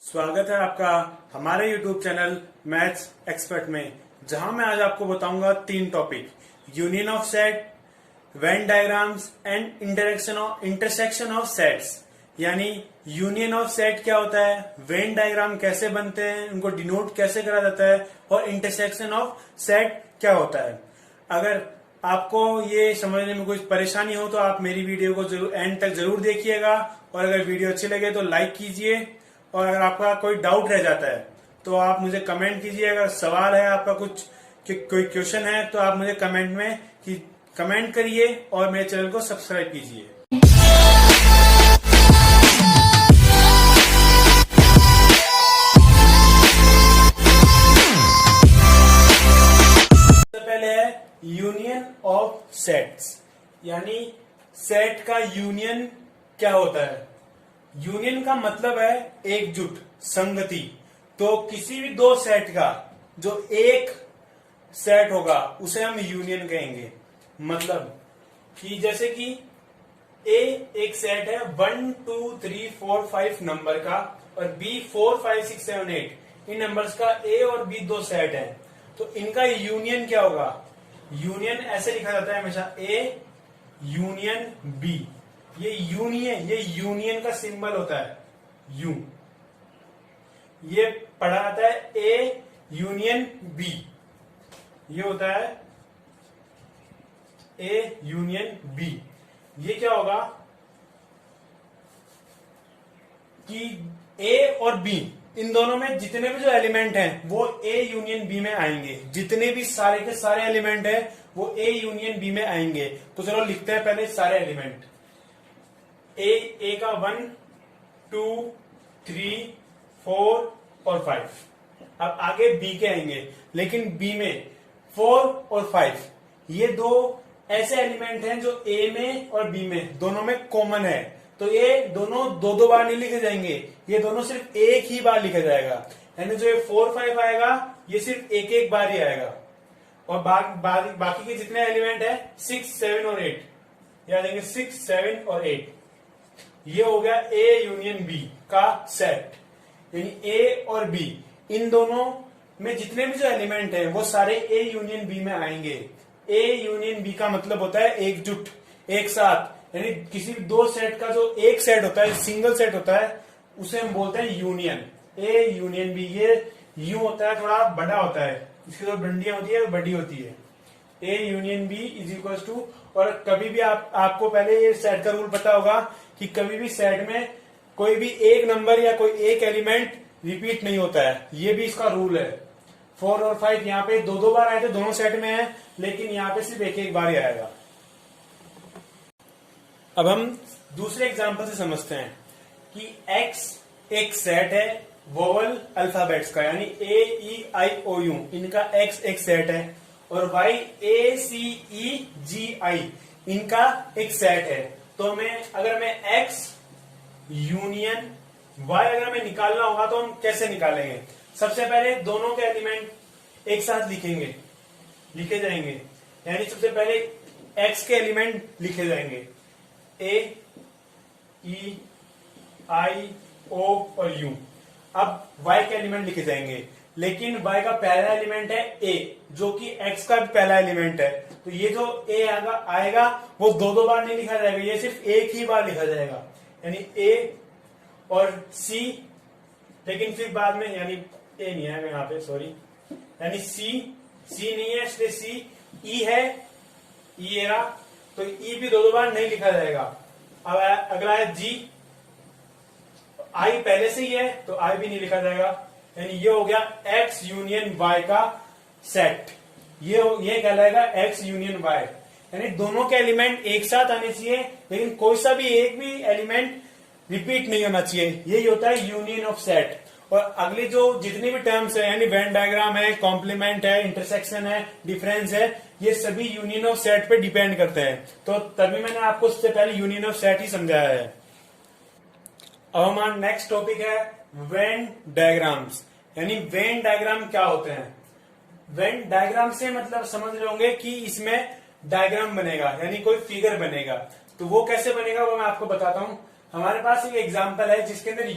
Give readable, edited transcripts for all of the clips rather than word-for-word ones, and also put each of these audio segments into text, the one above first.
स्वागत है आपका हमारे YouTube चैनल मैथ्स एक्सपर्ट में, जहां मैं आज आपको बताऊंगा 3 topic: union of set, Venn diagrams and intersection of sets. यानी यूनियन ऑफ सेट क्या होता है, वेन डायग्राम कैसे बनते हैं, उनको डिनोट कैसे करा जाता है, और इंटरसेक्शन ऑफ सेट क्या होता है। अगर आपको ये समझने में कुछ परेशानी हो तो आप मेरी वीडियो को जरूर एंड तक जरूर देखिएगा, और अगर वीडियो अच्छी लगे तो लाइक कीजिए। और अगर आपका कोई डाउट रह जाता है तो आप मुझे कमेंट कीजिए। अगर सवाल है आपका कुछ कोई क्वेश्चन है तो आप मुझे कमेंट में कमेंट करिए और मेरे चैनल को सब्सक्राइब कीजिए। सबसे पहले है यूनियन ऑफ सेट्स, यानी सेट का यूनियन क्या होता है। यूनियन का मतलब है एकजुट, संगति। तो किसी भी दो सेट का जो एक सेट होगा उसे हम यूनियन कहेंगे। मतलब कि जैसे कि ए एक सेट है 1 2 3 4 5 नंबर का, और बी 4 5 6 7 8 इन नंबर्स का ए और बी दो सेट है। तो इनका यूनियन क्या होगा। यूनियन ऐसे लिखा जाता है हमेशा, ए यूनियन बी। ये यूनियन का सिंबल होता है यू। ये पढ़ा जाता है ए यूनियन बी, ये होता है ए यूनियन बी। ये क्या होगा कि ए और बी इन दोनों में जितने भी जो एलिमेंट हैं वो ए यूनियन बी में आएंगे। जितने भी सारे के सारे एलिमेंट हैं वो ए यूनियन बी में आएंगे। तो चलो लिखते हैं पहले सारे एलिमेंट। ए का 1 2 3 4 और 5। अब आगे बी के आएंगे, लेकिन बी में 4 और 5 ये दो ऐसे एलिमेंट हैं जो ए में और बी में दोनों में कॉमन है। तो ये दोनों दो बार नहीं लिखे जाएंगे, ये दोनों सिर्फ एक ही बार लिखा जाएगा। यानी जो ये 4 5 आएगा ये सिर्फ एक बार ही आएगा। और बाकी के जितने एलिमेंट है 6 7 और 8, याद रखेंगे 6 7 और 8। ये हो गया ए यूनियन बी का सेट। यानी ए और बी इन दोनों में जितने भी जो एलिमेंट हैं वो सारे ए यूनियन बी में आएंगे। ए यूनियन बी का मतलब होता है एकजुट, एक साथ। यानी किसी भी दो सेट का जो एक सेट होता है, सिंगल सेट होता है, उसे हम बोलते हैं यूनियन। A union B. ये यू होता है, थोड़ा बड़ा होता है, इसकी जो डंडियां होती है बड़ी होती है। A union B is equal to, और कभी भी आपको पहले ये सेट का रूल पता होगा कि कभी भी सेट में कोई भी एक नंबर या कोई एक एलिमेंट रिपीट नहीं होता है। ये भी इसका रूल है। 4 और 5 यहाँ पे दो बार आए थे, दोनों सेट में है, लेकिन यहाँ पे सिर्फ एक बार ही आएगा। अब हम दूसरे एग्जांपल से समझते हैं कि x एक सेट है वोवल अल्फाबेट्स का, यानी ए ई आई ओ यू इनका x एक सेट है, और y a c e g i इनका एक सेट है। तो अगर मैं x यूनियन y अगर हमें निकालना होगा तो हम कैसे निकालेंगे। सबसे पहले दोनों के एलिमेंट एक साथ लिखे जाएंगे। यानी सबसे पहले x के एलिमेंट लिखे जाएंगे, a e i o और u। अब y के एलिमेंट लिखे जाएंगे, लेकिन y का पहला एलिमेंट है a, जो कि x का भी पहला एलिमेंट है। तो ये जो a आएगा वो दो बार नहीं लिखा जाएगा, ये सिर्फ एक ही बार लिखा जाएगा। यानी a और c, लेकिन फिर बाद में, यानी a नहीं है यहाँ पे, सॉरी, यानी c नहीं है, इसलिए c e है, e एरा, तो e भी दो बार नहीं लिखा जाएगा। अब अगला है g, i पहले से ही है तो i भी नहीं लिखा जाएगा। यानी ये हो गया x यूनियन y का सेट। ये कहलाएगा x यूनियन y। यानी दोनों के एलिमेंट एक साथ आने चाहिए, लेकिन कोई सा भी एक भी एलिमेंट रिपीट नहीं होना चाहिए। यही होता है यूनियन ऑफ सेट। और अगली जो जितनी भी टर्म्स है, यानी वेन डायग्राम है, कॉम्प्लीमेंट है, इंटरसेक्शन है, डिफरेंस है, ये सभी यूनियन ऑफ सेट पे डिपेंड करते हैं। तो तभी मैंने आपको सबसे पहले यूनियन ऑफ सेट ही समझाया है। अब हमारा नेक्स्ट टॉपिक है वेन डायग्राम्स। यानी वेन डायग्राम क्या होते हैं। वेन डायग्राम से मतलब समझ रहे होंगे कि इसमें डायग्राम बनेगा, यानी कोई फिगर बनेगा। तो वो कैसे बनेगा वो मैं आपको बताता हूं। हमारे पास एक एग्जांपल है जिसके अंदर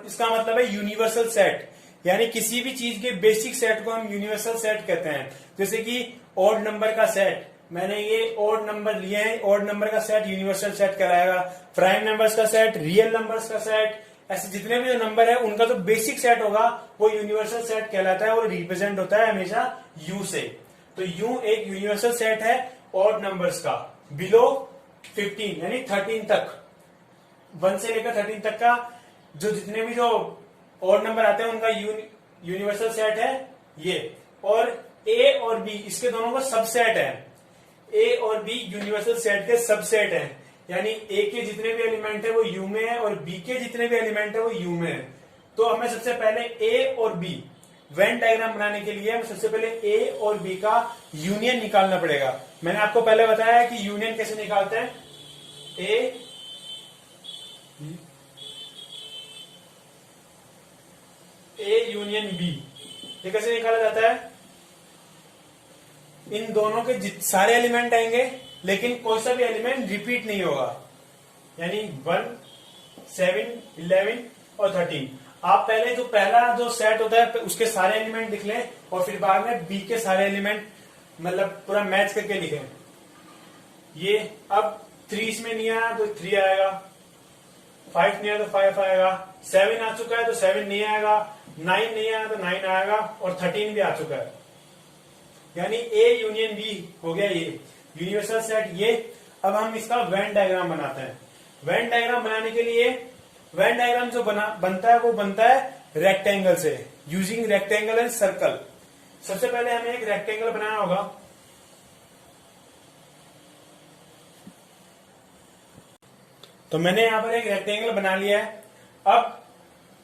इसका मतलब है यूनिवर्सल सेट, यानी किसी भी चीज के बेसिक सेट को हम यूनिवर्सल सेट कहते हैं। जैसे कि ऑड नंबर का सेट, मैंने ये ऑड नंबर लिए हैं, ऑड नंबर का सेट यूनिवर्सल सेट कहलाएगा। प्राइम नंबर्स का सेट, रियल नंबर्स का सेट, ऐसे जितने भी जो नंबर है उनका जो बेसिक सेट होगा वो यूनिवर्सल सेट कहलाता है और रिप्रेजेंट होता है हमेशा यू से। तो यू एक यूनिवर्सल सेट है ऑड नंबर्स का, बिलो 15 यानी 13 तक, 1 से लेकर 13 तक का जो जितने भी जो ऑड नंबर आते हैं उनका यूनिवर्सल सेट है ये। और ए और बी इसके दोनों का सबसेट है, ए और बी यूनिवर्सल सेट के सबसेट है, यानी ए के जितने भी एलिमेंट है वो यू में है और बी के जितने भी एलिमेंट है वो यू में है। तो हमें सबसे पहले ए और बी वेन डायग्राम बनाने के लिए हमें सबसे पहले ए और बी का यूनियन निकालना पड़ेगा। मैंने आपको पहले बताया कि यूनियन कैसे निकालते हैं, ए यूनियन बी, ये कैसे निकाला जाता है? इन दोनों के सारे एलिमेंट आएंगे लेकिन कोई सा भी एलिमेंट रिपीट नहीं होगा, यानी 1, 7, 11 और 13। आप पहले जो पहला जो सेट होता है उसके सारे एलिमेंट लिख लें और फिर बाद में बी के सारे एलिमेंट मतलब पूरा मैच करके लिखें। ये अब 3 इसमें नहीं आया तो 3 आएगा, 5 नहीं आया तो 5 आएगा, 7 आ चुका है तो 7 नहीं आएगा, 9 नहीं आया तो 9 आएगा और 13 भी आ चुका है, यानी ए यूनियन बी हो गया ये यूनिवर्सल सेट ये। अब हम इसका वेन डायग्राम बनाते हैं। वेन डायग्राम बनाने के लिए वेन डायग्राम जो बनता है वो बनता है रेक्टेंगल से, यूजिंग रेक्टेंगल एंड सर्कल। सबसे पहले हमें एक रेक्टेंगल बनाना होगा। तो मैंने यहां पर एक रेक्टेंगल बना लिया है। अब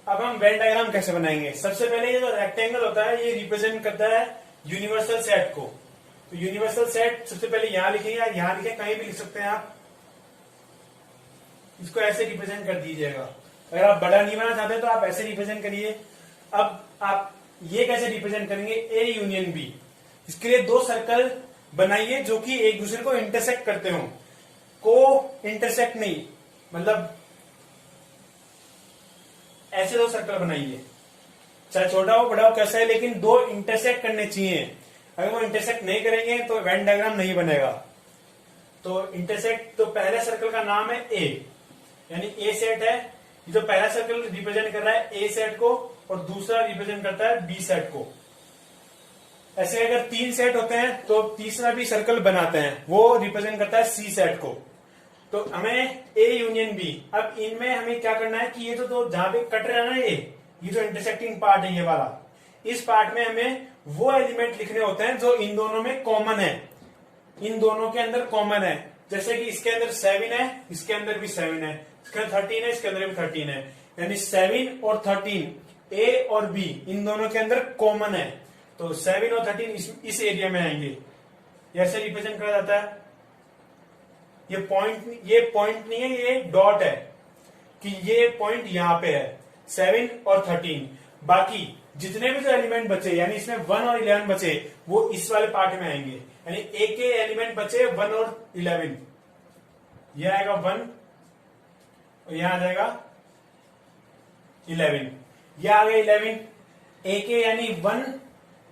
हम वेन डायग्राम कैसे बनाएंगे? सबसे पहले ये जो रेक्टेंगल होता है ये रिप्रेजेंट करता है यूनिवर्सल सेट को। तो यूनिवर्सल सेट सबसे पहले यहां लिखेंगे या यहां लिखे, कहीं भी लिख सकते हैं आप, इसको ऐसे रिप्रेजेंट कर दीजिएगा। अगर आप बड़ा नहीं बनाना चाहते तो आप ऐसे रिप्रेजेंट करिए। अब आप ये कैसे रिप्रेजेंट करेंगे? ए यूनियन बी, इसके लिए 2 सर्कल बनाइए जो कि एक दूसरे को इंटरसेक्ट करते हो, को इंटरसेक्ट नहीं, मतलब ऐसे 2 सर्कल बनाइए, चाहे छोटा हो बड़ा हो कैसा है, लेकिन 2 इंटरसेक्ट करने चाहिए। अगर वो इंटरसेक्ट नहीं करेंगे तो वेन डायग्राम नहीं बनेगा। तो इंटरसेक्ट, तो पहले सर्कल का नाम है ए, यानी ए सेट है। ये जो पहला सर्कल रिप्रेजेंट कर रहा है ए सेट को और दूसरा रिप्रेजेंट करता है बी सेट को। ऐसे अगर 3 सेट होते हैं तो तीसरा भी सर्कल बनाते हैं, वो रिप्रेजेंट करता है सी सेट को। तो हमें ए यूनियन बी, अब इनमें हमें क्या करना है कि ये तो जहां पे कट रहा है ना ये जो इंटरसेक्टिंग पार्ट है ये वाला, इस पार्ट में हमें वो एलिमेंट लिखने होते हैं जो इन दोनों में कॉमन है, इन दोनों के अंदर कॉमन है। जैसे कि इसके अंदर 7 है, इसके अंदर भी 7 है, इसके अंदर 13 है, इसके अंदर भी 13 है, यानी 7 और 13 ए और बी इन दोनों के अंदर कॉमन है। तो 7 और 13 इस एरिया में आएंगे, ऐसे रिप्रेजेंट करा जाता है। ये पॉइंट नहीं है, ये डॉट है कि ये पॉइंट यहां पे है 7 और 13। बाकी जितने भी जो एलिमेंट बचे, यानी इसमें 1 और 11 बचे, वो इस वाले पार्ट में आएंगे, यानी एक के एलिमेंट बचे 1 और 11, ये आएगा 1 और यहां आ जाएगा 11, ये आ गया 11। ए के यानी 1,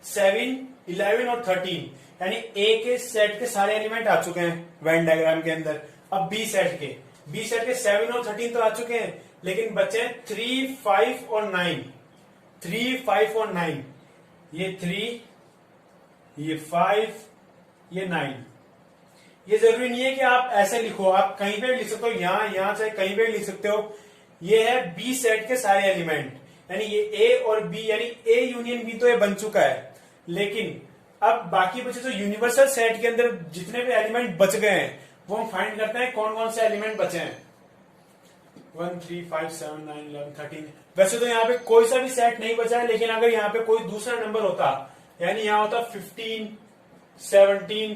7, 11 और 13, यानी ए के सेट के सारे एलिमेंट आ चुके हैं वेन डायग्राम के अंदर। अब बी सेट के 7 और 13 तो आ चुके हैं, लेकिन बचे 3, 5 और 9, 3, 5 और 9, ये 3, ये 5, ये 9। ये जरूरी नहीं है कि आप ऐसे लिखो, आप कहीं पे भी लिख सकते हो, यहां चाहे कहीं पे भी लिख सकते हो। ये है बी सेट के सारे एलिमेंट, यानी ये ए और बी, यानी ए यूनियन बी तो ये बन चुका है। लेकिन अब बाकी बचे जो यूनिवर्सल सेट के अंदर जितने भी एलिमेंट बच गए हैं वो हम फाइंड करते हैं कौन कौन से एलिमेंट बचे हैं। 1, 3, 5, 7, 9, 11, 13। वैसे तो यहाँ पे कोई सा भी सेट नहीं बचा है, लेकिन अगर यहाँ पे कोई दूसरा नंबर होता, यानी यहाँ होता 15, 17,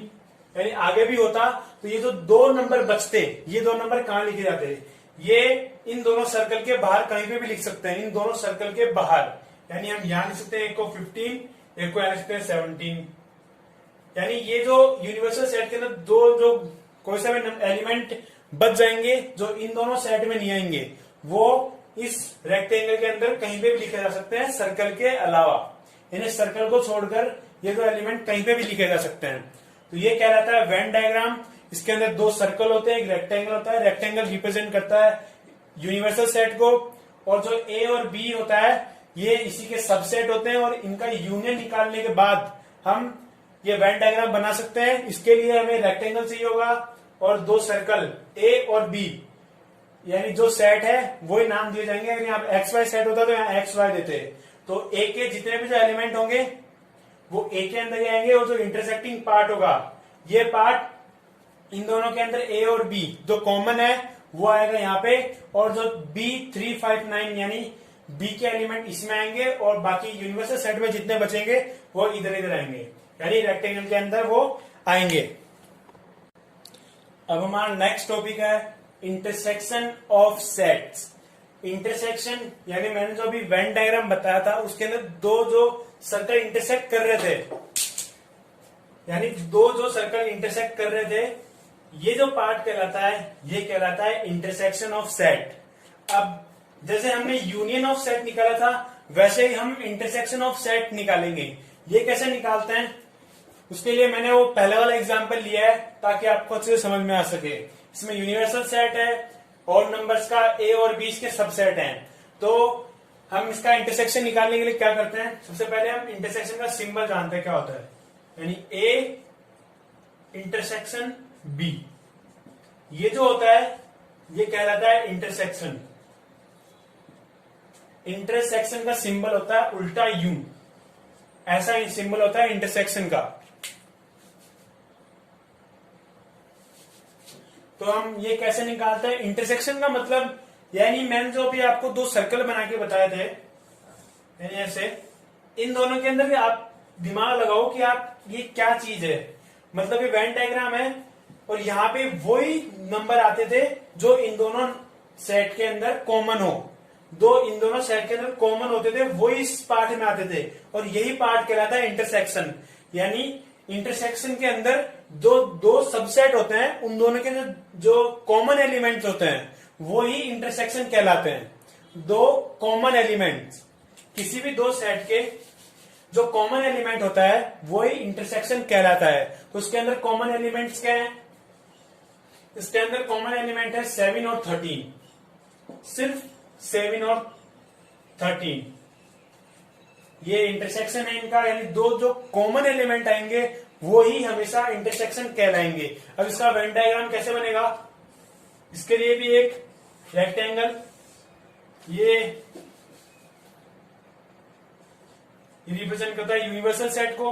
यानी आगे भी होता, तो ये जो 2 नंबर बचते, ये 2 नंबर कहां लिखे जाते? ये इन दोनों सर्कल के बाहर कहीं पे भी लिख सकते हैं, इन दोनों सर्कल के बाहर, यानी हम यहां लिख सकते हैं एक को 15, एक को यहां लिख सकते हैं 17। यानी ये जो यूनिवर्सल सेट के अंदर 2 जो कोई सा भी एलिमेंट बच जाएंगे जो इन दोनों सेट में नहीं आएंगे वो इस रेक्टेंगल के अंदर कहीं पे भी लिखे जा सकते हैं सर्कल के अलावा। यानी सर्कल को छोड़कर ये दो एलिमेंट कहीं पे भी लिखे जा सकते हैं। तो ये कहलाता है वेन डायग्राम। इसके अंदर दो सर्कल होते हैं, एक रेक्टेंगल होता है। रेक्टेंगल रिप्रेजेंट करता है यूनिवर्सल सेट को, और जो ए और बी होता है ये इसी के सबसेट होते हैं, और इनका यूनियन निकालने के बाद हम ये वेन डायग्राम बना सकते हैं। इसके लिए हमें रेक्टेंगल चाहिए होगा और दो सर्कल ए और बी, यानी जो सेट है वही नाम दिए जाएंगे। अगर यहाँ एक्स वाई सेट होता तो यहाँ एक्स वाई देते, तो ए के जितने भी जो एलिमेंट होंगे वो ए के अंदर ही आएंगे, और जो इंटरसेक्टिंग पार्ट होगा ये पार्ट इन दोनों के अंदर ए और बी जो कॉमन है वो आएगा यहाँ पे, और जो B359 यानी बी के एलिमेंट इसमें आएंगे, और बाकी यूनिवर्सल सेट में जितने बचेंगे वो इधर इधर आएंगे, यानी रेक्टेंगल के अंदर वो आएंगे। अब हमारा नेक्स्ट टॉपिक है इंटरसेक्शन ऑफ सेट्स। इंटरसेक्शन यानी मैंने जो अभी वेन डायग्राम बताया था उसके अंदर दो जो सर्कल इंटरसेक्ट कर रहे थे, यानी दो जो सर्कल इंटरसेक्ट कर रहे थे, ये जो पार्ट कहलाता है ये कहलाता है इंटरसेक्शन ऑफ सेट। अब जैसे हमने यूनियन ऑफ सेट निकाला था वैसे ही हम इंटरसेक्शन ऑफ सेट निकालेंगे। ये कैसे निकालते हैं उसके लिए मैंने वो पहले वाला एग्जांपल लिया है ताकि आपको अच्छे से समझ में आ सके। इसमें यूनिवर्सल सेट है और नंबर्स का ए और बी के सबसेट हैं। तो हम इसका इंटरसेक्शन निकालने के लिए क्या करते हैं, सबसे पहले हम इंटरसेक्शन का सिंबल जानते हैं क्या होता है, यानी ए इंटरसेक्शन बी, ये जो होता है ये कहलाता है इंटरसेक्शन। इंटरसेक्शन का सिंबल होता है उल्टा यू, ऐसा सिंबल होता है इंटरसेक्शन का। तो हम ये कैसे निकालते हैं इंटरसेक्शन का मतलब, यानी मैंने जो अभी आपको दो सर्कल बना के बताए थे, यानी ऐसे इन दोनों के अंदर आप दिमाग लगाओ कि आप ये क्या चीज है। मतलब ये वेन डायग्राम है और यहाँ पे वही नंबर आते थे जो इन दोनों सेट के अंदर कॉमन हो, दो इन दोनों सेट के अंदर कॉमन होते थे वो इस पार्ट में आते थे, और यही पार्ट कहलाता है इंटरसेक्शन। यानी इंटरसेक्शन के अंदर दो सबसेट होते हैं, उन दोनों के जो कॉमन एलिमेंट्स होते हैं वो ही इंटरसेक्शन कहलाते हैं। दो कॉमन एलिमेंट्स, किसी भी दो सेट के जो कॉमन एलिमेंट होता है वो ही इंटरसेक्शन कहलाता है। तो उसके अंदर कॉमन एलिमेंट्स क्या है, इसके अंदर कॉमन एलिमेंट है 7 और 13, सिर्फ 7 और 13 ये इंटरसेक्शन है इनका, यानी दो जो कॉमन एलिमेंट आएंगे वो ही हमेशा इंटरसेक्शन कहलाएंगे। अब इसका वेन डायग्राम कैसे बनेगा, इसके लिए भी एक रेक्टेंगल, ये रिप्रेजेंट करता है यूनिवर्सल सेट को,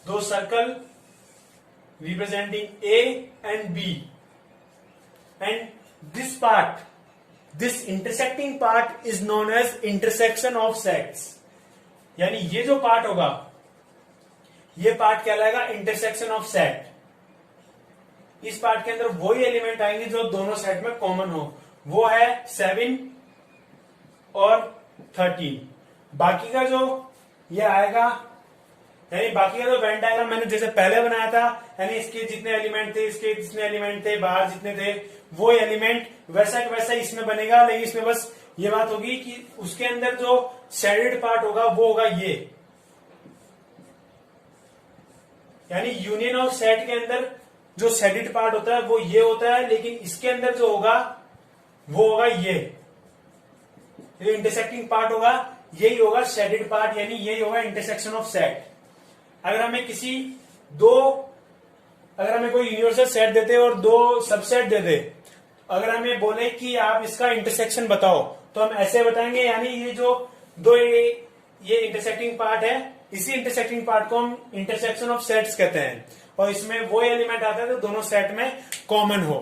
दो circle representing A and B, and this part, this intersecting part is known as intersection of sets. यानी ये जो पार्ट होगा ये पार्ट कहलाएगा इंटरसेक्शन ऑफ सेट। इस पार्ट के अंदर वही एलिमेंट आएंगे जो दोनों सेट में कॉमन हो, वो है 7 और 13। बाकी का जो ये आएगा, यानी बाकी का जो वेन डायग्राम मैंने जैसे पहले बनाया था, यानी इसके जितने एलिमेंट थे, इसके जितने एलिमेंट थे, बाहर जितने थे, वो एलिमेंट वैसा का वैसा इसमें बनेगा। लेकिन इसमें बस ये बात होगी कि उसके अंदर जो शेडेड पार्ट होगा वो होगा ये, यानी यूनियन ऑफ सेट के अंदर जो शेडेड पार्ट होता है वो ये होता है, लेकिन इसके अंदर जो होगा वो होगा ये इंटरसेक्टिंग पार्ट होगा, यही होगा शेडेड पार्ट, यानी यही होगा इंटरसेक्शन ऑफ सेट। अगर हमें अगर हमें कोई यूनिवर्सल सेट देते और दो सबसेट दे दे, अगर हमें बोले कि आप इसका इंटरसेक्शन बताओ तो हम ऐसे बताएंगे, यानी ये जो दो ये इंटरसेक्टिंग पार्ट है, इसी इंटरसेक्टिंग पार्ट को हम इंटरसेक्शन ऑफ सेट्स कहते हैं, और इसमें वो एलिमेंट आता है जो दोनों सेट में कॉमन हो।